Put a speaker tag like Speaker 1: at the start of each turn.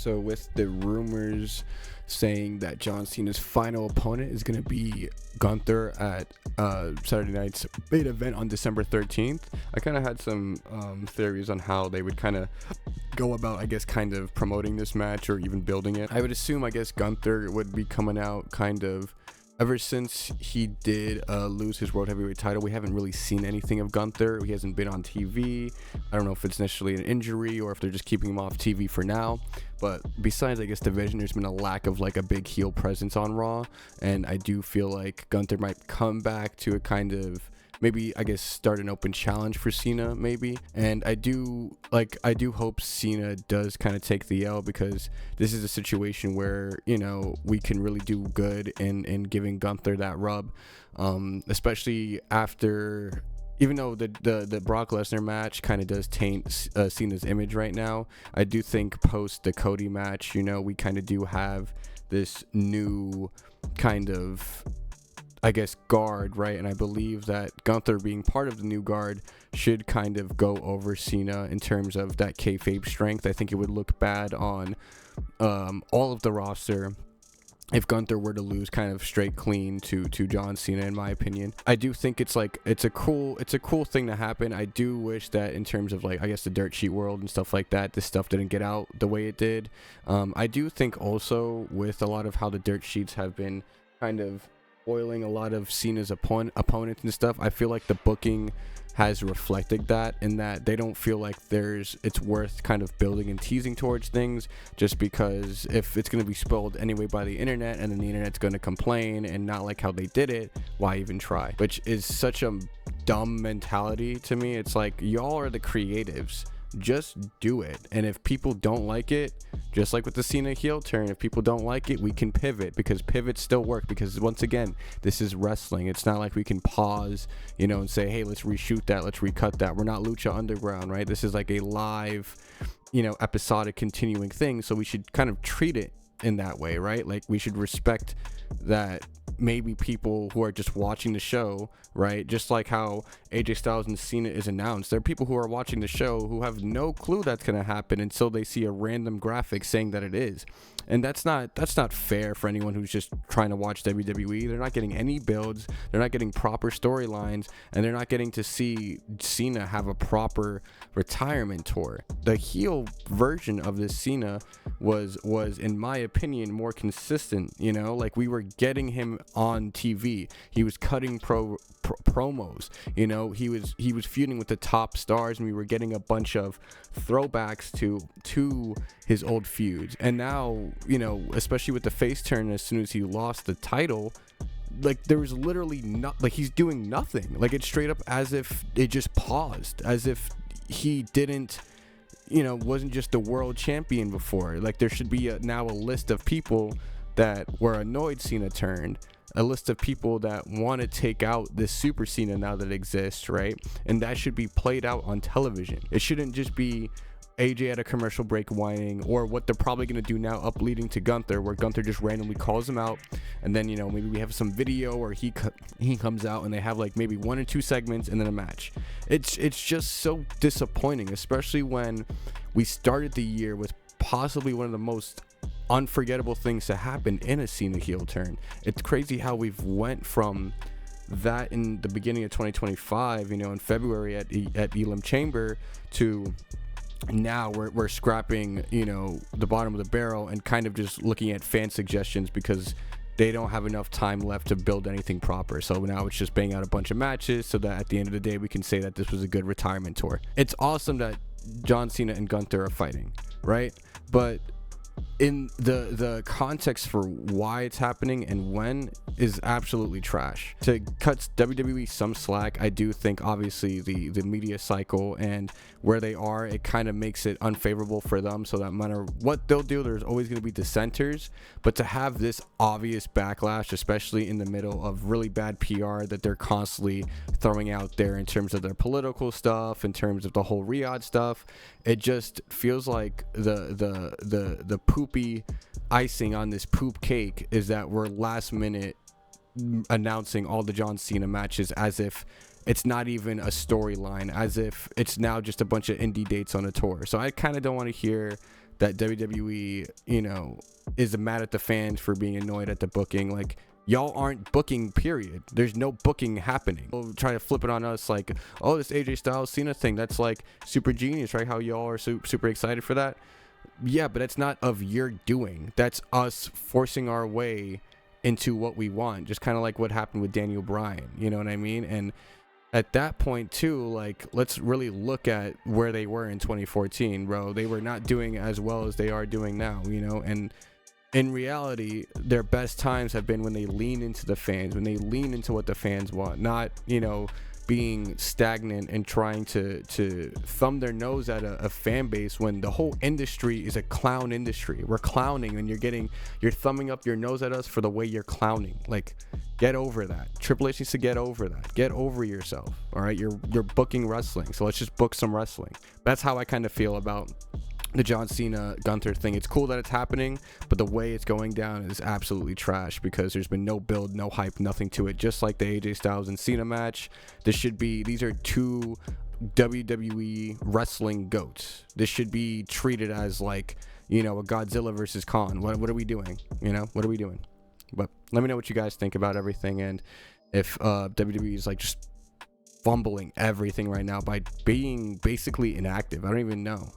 Speaker 1: So with the rumors saying that John Cena's final opponent is going to be Gunther at Saturday night's big event on December 13th, I kind of had some theories on how they would kind of go about, I guess, kind of promoting this match or even building it. I would assume, I guess, Gunther would be coming out kind of ever since he did lose his World Heavyweight title. We haven't really seen anything of Gunther. He hasn't been on TV. I don't know if it's necessarily an injury or if they're just keeping him off TV for now. But besides, I guess, division, there's been a lack of like a big heel presence on Raw. And I do feel like Gunther might come back to a kind of, maybe, I guess, start an open challenge for Cena, maybe. And I do hope Cena does kind of take the L, because this is a situation where, you know, we can really do good in giving Gunther that rub, especially after, even though the Brock Lesnar match kind of does taint Cena's image right now. I do think post the Cody match, you know, we kind of do have this new kind of, I guess, guard, right? And I believe that Gunther being part of the new guard should kind of go over Cena in terms of that kayfabe strength. I think it would look bad on all of the roster if Gunther were to lose kind of straight clean to John Cena, in my opinion. I do think it's a cool thing to happen. I do wish that in terms of, like, I guess, the dirt sheet world and stuff like that, this stuff didn't get out the way it did. I do think also with a lot of how the dirt sheets have been kind of spoiling a lot of Cena's opponents and stuff, I feel like the booking has reflected that, in that they don't feel like it's worth kind of building and teasing towards things, just because if it's going to be spoiled anyway by the internet, and then the internet's going to complain and not like how they did it, why even try? Which is such a dumb mentality to me. It's like, y'all are the creatives, just do it. And if people don't like it, just like with the Cena heel turn, if people don't like it, we can pivot, because pivots still work, because once again, this is wrestling. It's not like we can pause, you know, and say, hey, let's reshoot that, let's recut that. We're not Lucha Underground, right? This is like a live, you know, episodic continuing thing, so we should kind of treat it in that way, right? Like, we should respect that maybe people who are just watching the show, right? Just like how AJ Styles and Cena is announced, there are people who are watching the show who have no clue that's going to happen until they see a random graphic saying that it is. And that's not fair for anyone who's just trying to watch WWE. They're not getting any builds, they're not getting proper storylines, and they're not getting to see Cena have a proper retirement tour. The heel version of this Cena was in my opinion more consistent, you know, like we were getting him on TV. He was cutting promos, you know, he was feuding with the top stars, and we were getting a bunch of throwbacks to his old feuds. And now, you know, especially with the face turn, as soon as he lost the title, like, there was literally not, like, he's doing nothing. Like, it's straight up as if it just paused, as if he didn't, you know, wasn't just the world champion before. Like, there should be now a list of people that were annoyed Cena turned, a list of people that want to take out this Super Cena now that exists, right? And that should be played out on television. It shouldn't just be AJ at a commercial break whining, or what they're probably going to do now up leading to Gunther, where Gunther just randomly calls him out, and then, you know, maybe we have some video or he comes out and they have like maybe 1 or 2 segments and then a match. It's just so disappointing, especially when we started the year with possibly one of the most unforgettable things to happen in a Cena heel turn. It's crazy how we've went from that in the beginning of 2025, you know, in February at Elam Chamber, to now we're scrapping, you know, the bottom of the barrel and kind of just looking at fan suggestions, because they don't have enough time left to build anything proper. So now it's just banging out a bunch of matches so that at the end of the day we can say that this was a good retirement tour. It's awesome that John Cena and Gunther are fighting, right? But in the context for why it's happening and when is absolutely trash. To cut WWE some slack, I do think obviously the media cycle and where they are, it kind of makes it unfavorable for them, so that no matter what they'll do, there's always going to be dissenters. But to have this obvious backlash, especially in the middle of really bad PR that they're constantly throwing out there in terms of their political stuff, in terms of the whole Riyadh stuff, it just feels like the poopy icing on this poop cake is that we're last minute announcing all the John Cena matches as if it's not even a storyline, as if it's now just a bunch of indie dates on a tour. So I kind of don't want to hear that WWE, is mad at the fans for being annoyed at the booking. Like, y'all aren't booking, period. There's no booking happening. They'll try to flip it on us like, oh, this AJ Styles Cena thing, that's like super genius, right? How y'all are super excited for that. Yeah, but it's not of your doing. That's us forcing our way into what we want. Just kind of like what happened with Daniel Bryan. You know what I mean? And at that point too, like, let's really look at where they were in 2014, bro. They were not doing as well as they are doing now, and in reality, their best times have been when they lean into the fans, when they lean into what the fans want, not, being stagnant and trying to thumb their nose at a fan base when the whole industry is a clown industry. We're clowning, and you're thumbing up your nose at us for the way you're clowning. Like, get over that. Triple H needs to get over that. Get over yourself. All right, you're booking wrestling, so let's just book some wrestling. That's how I kind of feel about the John Cena Gunther thing. It's cool that it's happening, but the way it's going down is absolutely trash because there's been no build, no hype, nothing to it. Just like the AJ Styles and Cena match, these are two WWE wrestling goats. This should be treated as like, a Godzilla versus Kong. What are we doing? What are we doing? But let me know what you guys think about everything, and if WWE is like just fumbling everything right now by being basically inactive. I don't even know.